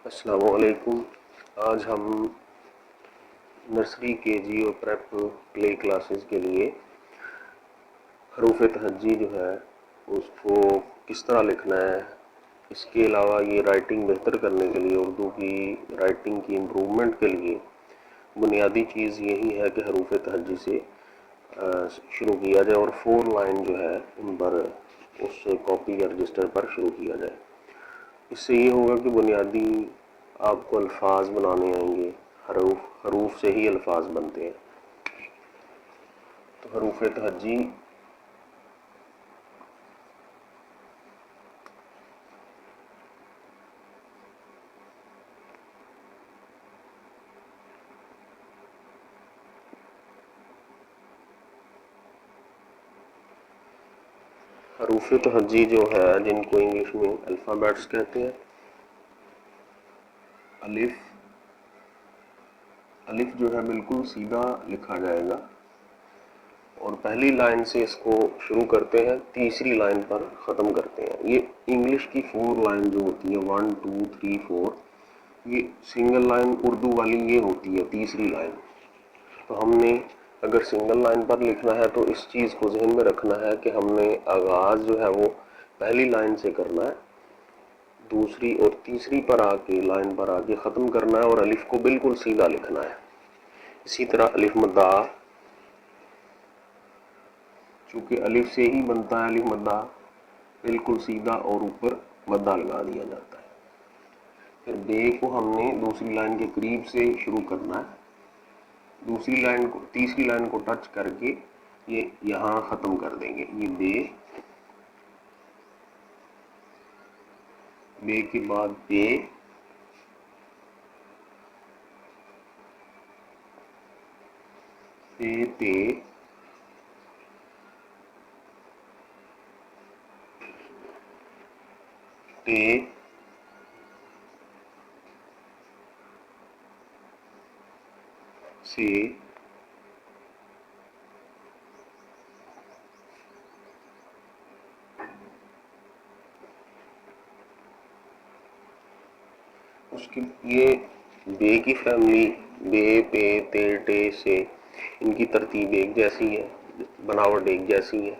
السلام علیکم۔ آج ہم نرسری کے جی اور پریپ پلے کلاسز کے لیے حروف تہجی جو ہے اس کو کس طرح لکھنا ہے، اس کے علاوہ یہ رائٹنگ بہتر کرنے کے لیے، اردو کی رائٹنگ کی امپرومنٹ کے لیے بنیادی چیز یہی ہے کہ حروف تہجی سے شروع کیا جائے اور 4 لائن جو ہے ان پر اس کاپی یا رجسٹر پر شروع کیا جائے۔ اس سے یہ ہوگا کہ بنیادی آپ کو الفاظ بنانے آئیں گے، حروف سے ہی الفاظ بنتے ہیں۔ تو حروف تہجی جو ہے جن کو انگلش میں الفابیٹس کہتے ہیں۔ الف جو ہے بالکل سیدھا لکھا جائے گا اور پہلی لائن سے اس کو شروع کرتے ہیں، تیسری لائن پر ختم کرتے ہیں۔ یہ انگلش کی 4 لائن جو ہوتی ہے 1 2 3 4، یہ سنگل لائن اردو والی یہ ہوتی ہے تیسری لائن۔ تو ہم نے اگر سنگل لائن پر لکھنا ہے تو اس چیز کو ذہن میں رکھنا ہے کہ ہم نے آغاز جو ہے وہ پہلی لائن سے کرنا ہے، دوسری اور تیسری پر آ کے لائن پر آ کے ختم کرنا ہے اور الف کو بالکل سیدھا لکھنا ہے۔ اسی طرح الف مدہ، چونکہ الف سے ہی بنتا ہے الف مدہ، بالکل سیدھا اور اوپر مدہ لگا دیا جاتا ہے۔ پھر بے کو ہم نے دوسری لائن کے قریب سے شروع کرنا ہے، دوسری لائن کو تیسری لائن کو ٹچ کر کے یہ یہاں ختم کر دیں گے۔ یہ بے کے بعد پے، پے ٹے، سے، اس کی یہ بے کی فیملی بے پے تے ٹے سے، ان کی ترتیب ایک جیسی ہے، بناوٹ ایک جیسی ہے۔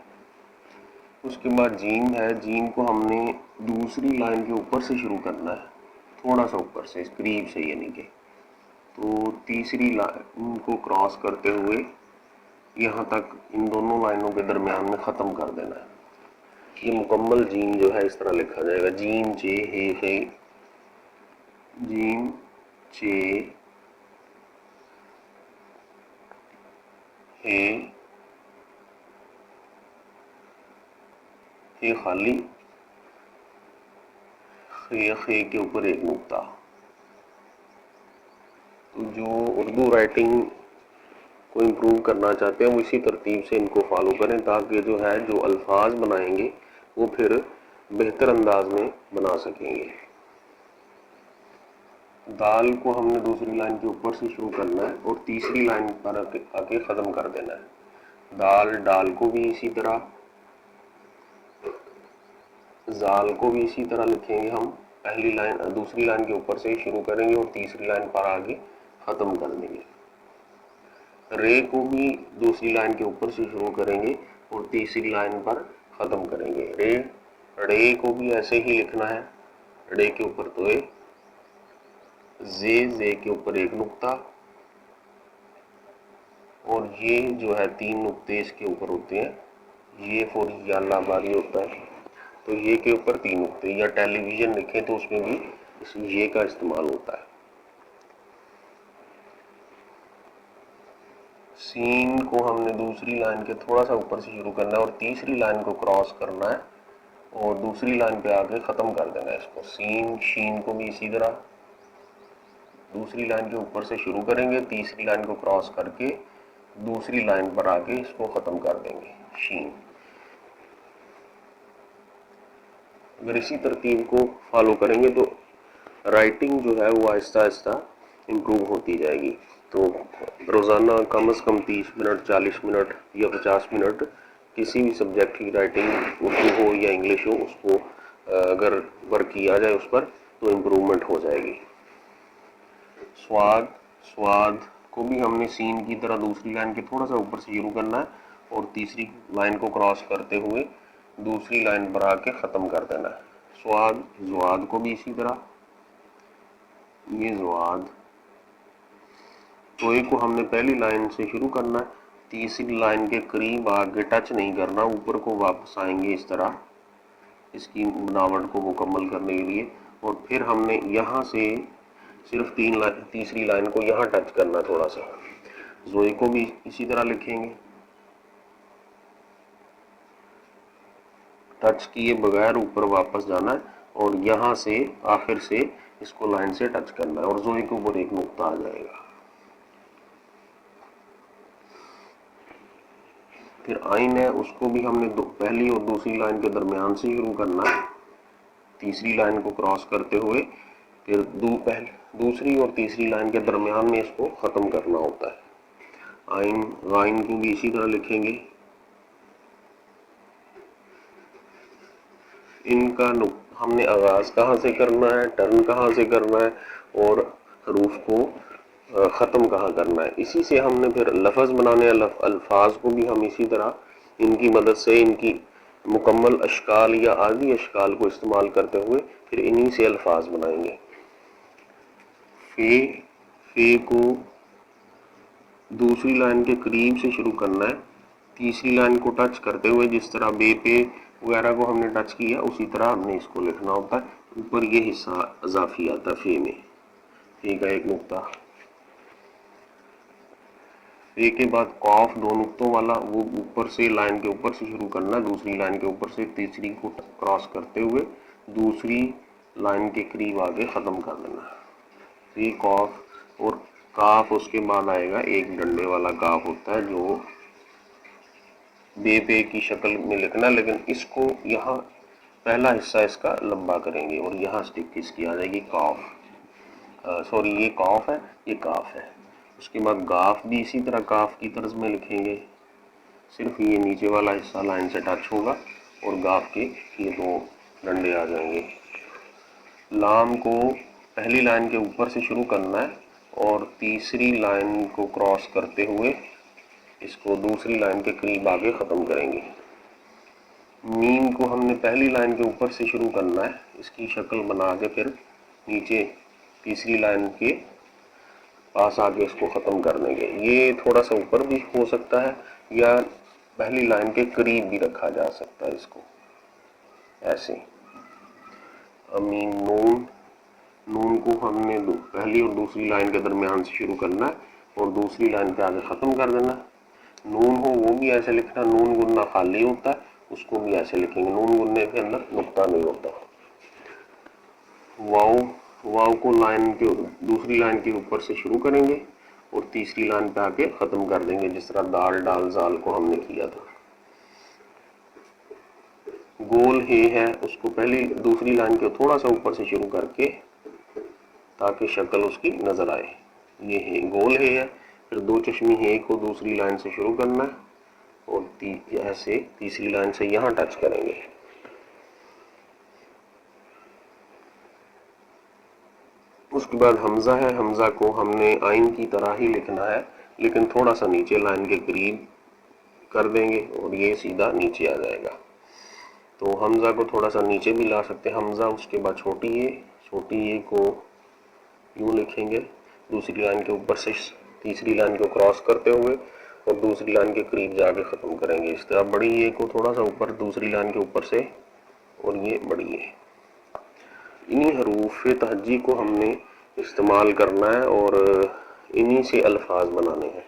اس کے بعد جیم ہے، جیم کو ہم نے دوسری لائن کے اوپر سے شروع کرنا ہے، تھوڑا سا اوپر سے، قریب سے یعنی کہ، تو تیسری لائن کو کراس کرتے ہوئے یہاں تک ان دونوں لائنوں کے درمیان میں ختم کر دینا ہے۔ یہ مکمل جیم جو ہے اس طرح لکھا جائے گا، جیم چے ہے ہے، جیم چے ہے خالی، خے کے اوپر ایک نقطہ۔ تو جو اردو رائٹنگ کو امپروو کرنا چاہتے ہیں وہ اسی ترتیب سے ان کو فالو کریں تاکہ جو ہے جو الفاظ بنائیں گے وہ پھر بہتر انداز میں بنا سکیں گے۔ دال کو ہم نے دوسری لائن کے اوپر سے شروع کرنا ہے اور تیسری لائن پر آ کے ختم کر دینا ہے۔ دال، ڈال کو بھی اسی طرح، زال کو بھی اسی طرح لکھیں گے ہم، پہلی لائن دوسری لائن کے اوپر سے شروع کریں گے اور تیسری لائن پر آگے ختم کر دیں گے۔ رے کو بھی دوسری لائن کے اوپر سے شروع کریں گے اور تیسری لائن پر ختم کریں گے۔ رے کو بھی ایسے ہی لکھنا ہے، رے کے اوپر توئے، زے کے اوپر ایک نقطہ، اور یہ جو ہے 3 نقطے اس کے اوپر ہوتے ہیں، یہ فوری یا لاباری ہوتا ہے تو یہ کے اوپر 3 نقطے، یا ٹیلی ویژن لکھیں تو اس میں بھی اس یہ کا استعمال ہوتا ہے۔ سین کو ہم نے دوسری لائن کے تھوڑا سا اوپر سے شروع کرنا ہے اور تیسری لائن کو کراس کرنا ہے اور دوسری لائن پہ آگے ختم کر دینا ہے اس کو۔ سین، شین کو بھی اسی طرح دوسری لائن کے اوپر سے شروع کریں گے، تیسری لائن کو کراس کر کے دوسری لائن پر آگے اس کو ختم کر دیں گے، شین۔ اگر اسی ترتیب کو فالو کریں گے تو رائٹنگ جو ہے وہ آہستہ آہستہ امپروو ہوتی جائے گی۔ تو روزانہ کم از کم 30 منٹ، 40 منٹ یا 50 منٹ کسی بھی سبجیکٹ کی رائٹنگ اردو ہو یا انگلش ہو، اس کو اگر ورک کیا جائے اس پر تو امپرومنٹ ہو جائے گی۔ स्वाद, स्वाद को भी हमने सीन की तरह दूसरी लाइन के थोड़ा सा ऊपर से शुरू करना है और तीसरी लाइन को क्रॉस करते हुए दूसरी लाइन पर आके ख़त्म कर देना है। स्वाद, ज़्वाद को भी इसी तरह, ये ज़्वाद, तो एक को हमने पहली लाइन से शुरू करना है, तीसरी लाइन के करीब आगे टच नहीं करना, ऊपर को वापस आएंगे इस तरह इसकी बनावट को मुकम्मल करने के लिए। और फिर हमने यहाँ से सिर्फ तीसरी लाइन को यहाँ टच करना थोड़ा सा। ज़ोए को भी इसी तरह लिखेंगे, टच किए बगैर ऊपर वापस जाना है और यहाँ से आखिर से इसको लाइन से टच करना है और ज़ोए के ऊपर एक नुक्ता आ जाएगा। फिर आइन है, उसको भी हमने पहली और दूसरी लाइन के दरमियान से शुरू करना है, तीसरी लाइन को क्रॉस करते हुए फिर दूसरी और तीसरी लाइन के दरमियान में इसको ख़त्म करना होता है। आइन, गाइन को भी इसी तरह लिखेंगे। इनका हमने आगाज़ कहाँ से करना है, टर्न कहाँ से करना है और हरूफ को ख़त्म कहाँ करना है। इसी से हमने फिर लफ्ज़ बनाने, अल्फाज को भी हम इसी तरह इनकी मदद से इनकी मुकम्मल अशकाल या आदि अशकाल को इस्तेमाल करते हुए फिर इन्हीं से अल्फाज बनाएंगे। फे को दूसरी लाइन के करीब से शुरू करना है, तीसरी लाइन को टच करते हुए, जिस तरह बे पे वगैरह को हमने टच किया उसी तरह हमने इसको लिखना होता है। ऊपर ये हिस्सा अजाफी आता है फे में, फे का एक नुक्ता। फे के बाद कॉफ दो नुक्तों वाला, वो ऊपर से लाइन के ऊपर से शुरू करना, दूसरी लाइन के ऊपर से तीसरी को क्रॉस करते हुए दूसरी लाइन के करीब आगे ख़त्म कर देना। फे कॉफ और काफ उसके बाद आएगा, एक डंडे वाला काफ होता है जो बे पे की शक्ल में लिखना, लेकिन इसको यहाँ पहला हिस्सा इसका लंबा करेंगे और यहाँ स्टिक इसकी आ जाएगी काफ। सॉरी, ये कॉफ है, ये काफ है। उसके बाद गाफ भी इसी तरह काफ की तर्ज में लिखेंगे, सिर्फ ये नीचे वाला हिस्सा लाइन से टच होगा और गाफ के ये दो डंडे आ जाएंगे। लाम को पहली लाइन के ऊपर से शुरू करना है और तीसरी लाइन को क्रॉस करते हुए इसको दूसरी लाइन के करीब आगे ख़त्म करेंगे। मीम को हमने पहली लाइन के ऊपर से शुरू करना है, इसकी शक्ल बना के फिर नीचे तीसरी लाइन के पास आगे इसको ख़त्म कर देंगे। ये थोड़ा सा ऊपर भी हो सकता है या पहली लाइन के करीब भी रखा जा सकता है इसको, ऐसे। अमीन नून, नून को हमने पहली और दूसरी लाइन के दरमियान से शुरू करना है और दूसरी लाइन पे आगे ख़त्म कर देना। नून हो वो भी ऐसे लिखना, नून गुन्ना खाली होता है उसको भी ऐसे लिखेंगे, नून गुन्ने के अंदर नुक्ता नहीं होता। वाव, वाव को लाइन के दूसरी लाइन के ऊपर से शुरू करेंगे और तीसरी लाइन पे आके ख़त्म कर देंगे, जिस तरह दाल, डाल, जाल को हमने किया था। गोल है, उसको पहली दूसरी लाइन के थोड़ा सा ऊपर से शुरू करके ताकि शक्ल उसकी नज़र आए, ये है गोल है। फिर दो चश्मी है को दूसरी लाइन से शुरू करना है और ऐसे तीसरी लाइन से यहाँ टच करेंगे। उसके बाद हमज़ा है, हमज़ा को हमने आइन की तरह ही लिखना है लेकिन थोड़ा सा नीचे लाइन के करीब कर देंगे और ये सीधा नीचे आ जाएगा। तो हमज़ा को थोड़ा सा नीचे भी ला सकते हैं, हमज़ा। उसके बाद छोटी ए को यूँ लिखेंगे, दूसरी लाइन के ऊपर से तीसरी लाइन को क्रॉस करते हुए और दूसरी लाइन के करीब जाके ख़त्म करेंगे। इस तरह बड़ी ए को थोड़ा सा ऊपर दूसरी लाइन के ऊपर से और ये बड़ी ए। इन्हीं हरूफ तहज्जी को हमने इस्तेमाल करना है और इन्हीं से अल्फाज बनाने हैं।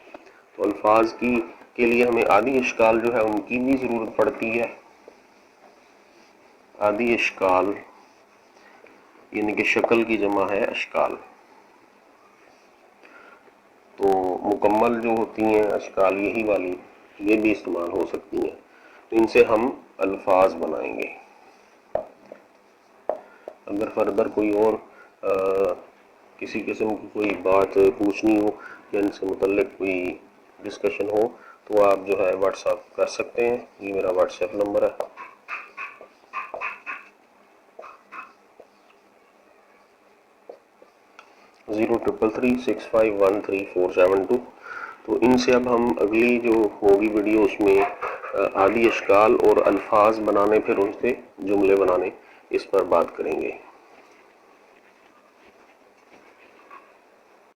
तो अल्फाज के लिए हमें आदि अशकाल जो है उनकी भी ज़रूरत पड़ती है। आदि अशकाल यानी कि शक्ल की जमा है अशकाल। तो मुकम्मल जो होती हैं अशकाल यही वाली, ये भी इस्तेमाल हो सकती हैं। तो इनसे हम अल्फाज बनाएंगे। अगर फर्दर कोई और किसी किस्म की कोई बात पूछनी हो या इनसे मुतल्लिक कोई डिस्कशन हो तो आप जो है व्हाट्सएप कर सकते हैं, ये मेरा व्हाट्सएप नंबर है। 0333651347 تو ان سے اب ہم اگلی جو ہوگی ویڈیو اس میں عالی اشکال اور الفاظ بنانے، پھر ان سے جملے بنانے، اس پر بات کریں گے۔